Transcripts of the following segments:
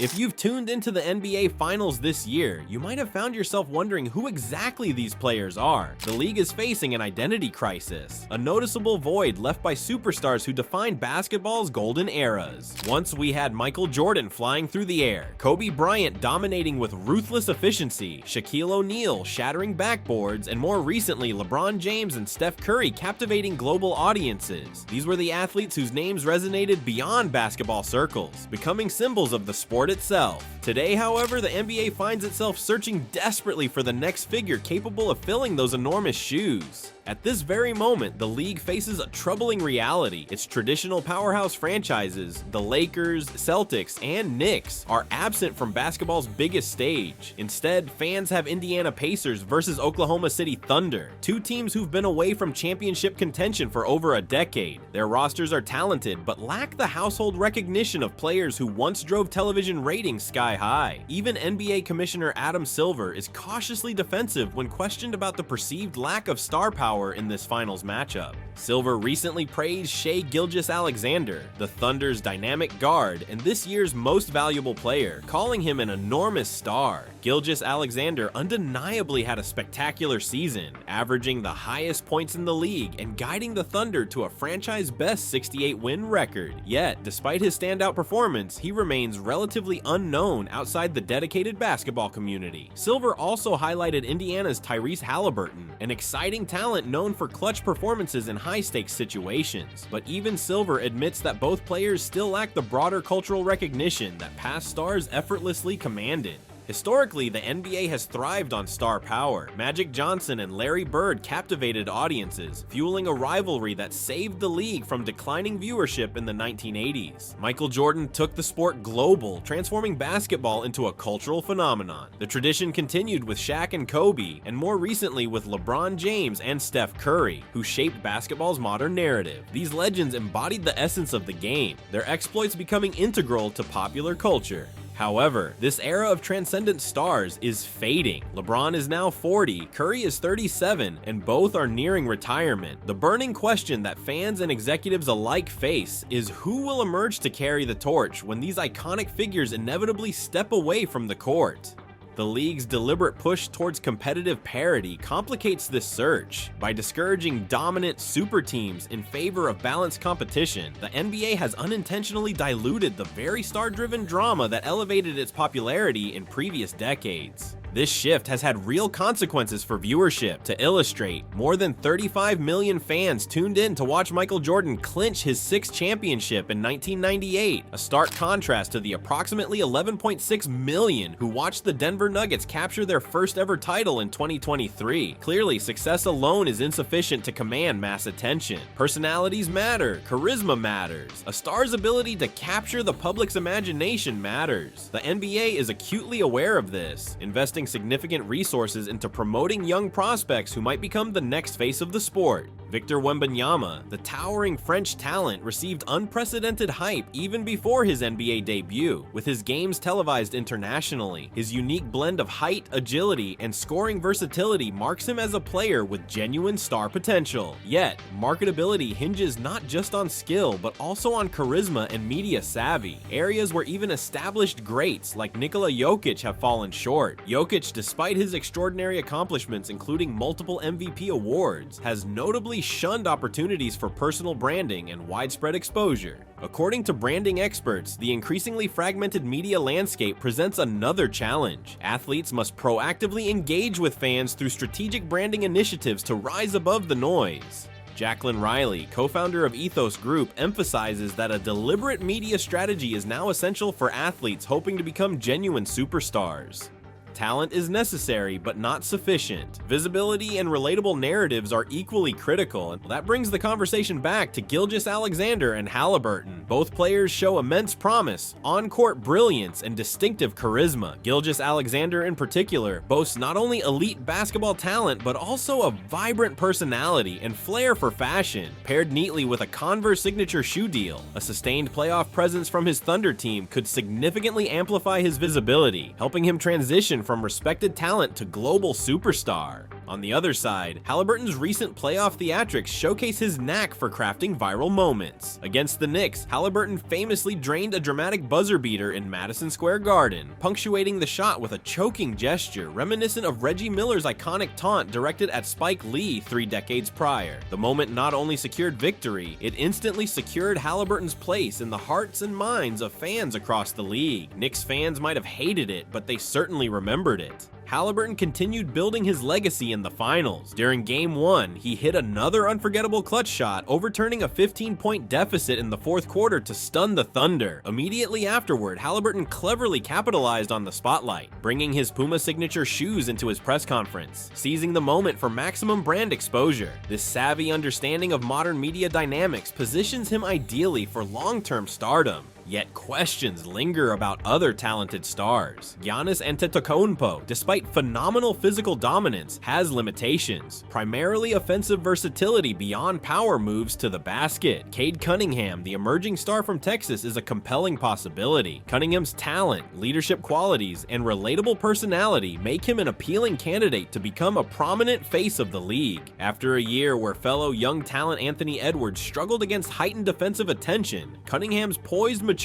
If you've tuned into the NBA Finals this year, you might have found yourself wondering who exactly these players are. The league is facing an identity crisis, a noticeable void left by superstars who defined basketball's golden eras. Once we had Michael Jordan flying through the air, Kobe Bryant dominating with ruthless efficiency, Shaquille O'Neal shattering backboards, and more recently LeBron James and Steph Curry captivating global audiences. These were the athletes whose names resonated beyond basketball circles, becoming symbols of the sport itself. Today, however, the NBA finds itself searching desperately for the next figure capable of filling those enormous shoes. At this very moment, the league faces a troubling reality. Its traditional powerhouse franchises, the Lakers, Celtics, and Knicks, are absent from basketball's biggest stage. Instead, fans have Indiana Pacers versus Oklahoma City Thunder, two teams who've been away from championship contention for over a decade. Their rosters are talented, but lack the household recognition of players who once drove television ratings sky high. Even NBA Commissioner Adam Silver is cautiously defensive when questioned about the perceived lack of star power in this finals matchup. Silver recently praised Shai Gilgeous-Alexander, the Thunder's dynamic guard and this year's most valuable player, calling him an enormous star. Gilgeous-Alexander undeniably had a spectacular season, averaging the highest points in the league and guiding the Thunder to a franchise-best 68-win record. Yet, despite his standout performance, he remains relatively unknown outside the dedicated basketball community. Silver also highlighted Indiana's Tyrese Halliburton, an exciting talent known for clutch performances in high-stakes situations. But even Silver admits that both players still lack the broader cultural recognition that past stars effortlessly commanded. Historically, the NBA has thrived on star power. Magic Johnson and Larry Bird captivated audiences, fueling a rivalry that saved the league from declining viewership in the 1980s. Michael Jordan took the sport global, transforming basketball into a cultural phenomenon. The tradition continued with Shaq and Kobe, and more recently with LeBron James and Steph Curry, who shaped basketball's modern narrative. These legends embodied the essence of the game, their exploits becoming integral to popular culture. However, this era of transcendent stars is fading. LeBron is now 40, Curry is 37, and both are nearing retirement. The burning question that fans and executives alike face is who will emerge to carry the torch when these iconic figures inevitably step away from the court? The league's deliberate push towards competitive parity complicates this search. By discouraging dominant super teams in favor of balanced competition, the NBA has unintentionally diluted the very star-driven drama that elevated its popularity in previous decades. This shift has had real consequences for viewership. To illustrate, more than 35 million fans tuned in to watch Michael Jordan clinch his sixth championship in 1998, a stark contrast to the approximately 11.6 million who watched the Denver Nuggets capture their first ever title in 2023. Clearly, success alone is insufficient to command mass attention. Personalities matter, charisma matters. A star's ability to capture the public's imagination matters. The NBA is acutely aware of this, investing significant resources into promoting young prospects who might become the next face of the sport. Victor Wembanyama, the towering French talent, received unprecedented hype even before his NBA debut, with his games televised internationally. His unique blend of height, agility, and scoring versatility marks him as a player with genuine star potential. Yet, marketability hinges not just on skill, but also on charisma and media savvy, areas where even established greats like Nikola Jokic have fallen short. Jokic, despite his extraordinary accomplishments including multiple MVP awards, has notably shunned opportunities for personal branding and widespread exposure. According to branding experts, the increasingly fragmented media landscape presents another challenge. Athletes must proactively engage with fans through strategic branding initiatives to rise above the noise. Jacqueline Riley, co-founder of Ethos Group, emphasizes that a deliberate media strategy is now essential for athletes hoping to become genuine superstars. Talent is necessary, but not sufficient. Visibility and relatable narratives are equally critical, and that brings the conversation back to Gilgeous-Alexander and Halliburton. Both players show immense promise, on-court brilliance, and distinctive charisma. Gilgeous-Alexander in particular boasts not only elite basketball talent, but also a vibrant personality and flair for fashion, paired neatly with a Converse signature shoe deal. A sustained playoff presence from his Thunder team could significantly amplify his visibility, helping him transition from respected talent to global superstar. On the other side, Haliburton's recent playoff theatrics showcase his knack for crafting viral moments. Against the Knicks, Haliburton famously drained a dramatic buzzer beater in Madison Square Garden, punctuating the shot with a choking gesture reminiscent of Reggie Miller's iconic taunt directed at Spike Lee 3 decades prior. The moment not only secured victory, it instantly secured Haliburton's place in the hearts and minds of fans across the league. Knicks fans might have hated it, but they certainly remembered it. Haliburton continued building his legacy in the finals. During Game 1, he hit another unforgettable clutch shot, overturning a 15-point deficit in the fourth quarter to stun the Thunder. Immediately afterward, Haliburton cleverly capitalized on the spotlight, bringing his Puma signature shoes into his press conference, seizing the moment for maximum brand exposure. This savvy understanding of modern media dynamics positions him ideally for long-term stardom. Yet questions linger about other talented stars. Giannis Antetokounmpo, despite phenomenal physical dominance, has limitations, primarily offensive versatility beyond power moves to the basket. Cade Cunningham, the emerging star from Texas, is a compelling possibility. Cunningham's talent, leadership qualities, and relatable personality make him an appealing candidate to become a prominent face of the league. After a year where fellow young talent Anthony Edwards struggled against heightened defensive attention, Cunningham's poised maturity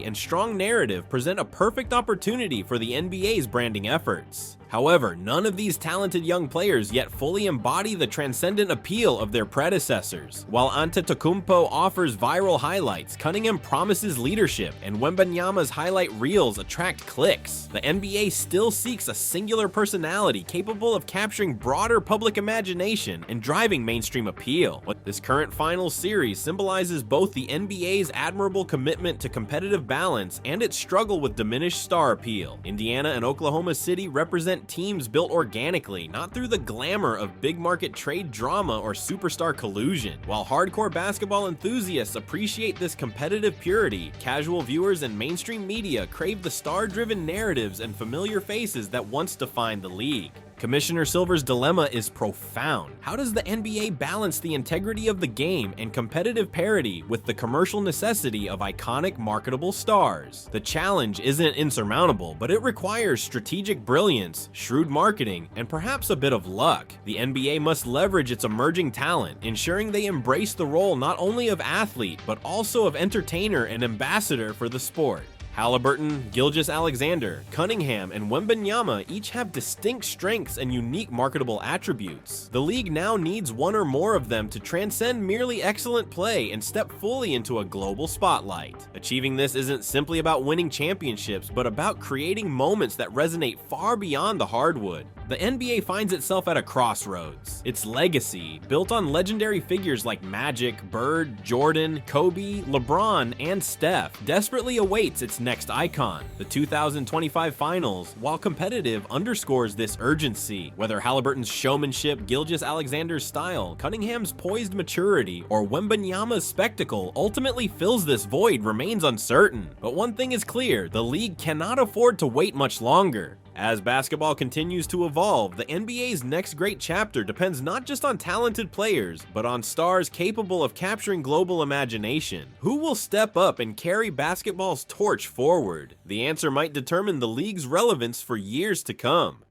and strong narrative present a perfect opportunity for the NBA's branding efforts. However, none of these talented young players yet fully embody the transcendent appeal of their predecessors. While Antetokounmpo offers viral highlights, Cunningham promises leadership, and Wembanyama's highlight reels attract clicks. The NBA still seeks a singular personality capable of capturing broader public imagination and driving mainstream appeal. This current finals series symbolizes both the NBA's admirable commitment to competitive balance and its struggle with diminished star appeal. Indiana and Oklahoma City represent teams built organically, not through the glamour of big market trade drama or superstar collusion. While hardcore basketball enthusiasts appreciate this competitive purity, casual viewers and mainstream media crave the star-driven narratives and familiar faces that once defined the league. Commissioner Silver's dilemma is profound. How does the NBA balance the integrity of the game and competitive parity with the commercial necessity of iconic, marketable stars? The challenge isn't insurmountable, but it requires strategic brilliance, shrewd marketing, and perhaps a bit of luck. The NBA must leverage its emerging talent, ensuring they embrace the role not only of athlete, but also of entertainer and ambassador for the sport. Haliburton, Gilgeous-Alexander, Cunningham, and Wembanyama each have distinct strengths and unique marketable attributes. The league now needs one or more of them to transcend merely excellent play and step fully into a global spotlight. Achieving this isn't simply about winning championships, but about creating moments that resonate far beyond the hardwood. The NBA finds itself at a crossroads. Its legacy, built on legendary figures like Magic, Bird, Jordan, Kobe, LeBron, and Steph, desperately awaits its next icon. The 2025 Finals, while competitive, underscores this urgency. Whether Haliburton's showmanship, Gilgeous-Alexander's style, Cunningham's poised maturity, or Wembanyama's spectacle ultimately fills this void remains uncertain. But one thing is clear, the league cannot afford to wait much longer. As basketball continues to evolve, the NBA's next great chapter depends not just on talented players, but on stars capable of capturing global imagination. Who will step up and carry basketball's torch forward? The answer might determine the league's relevance for years to come.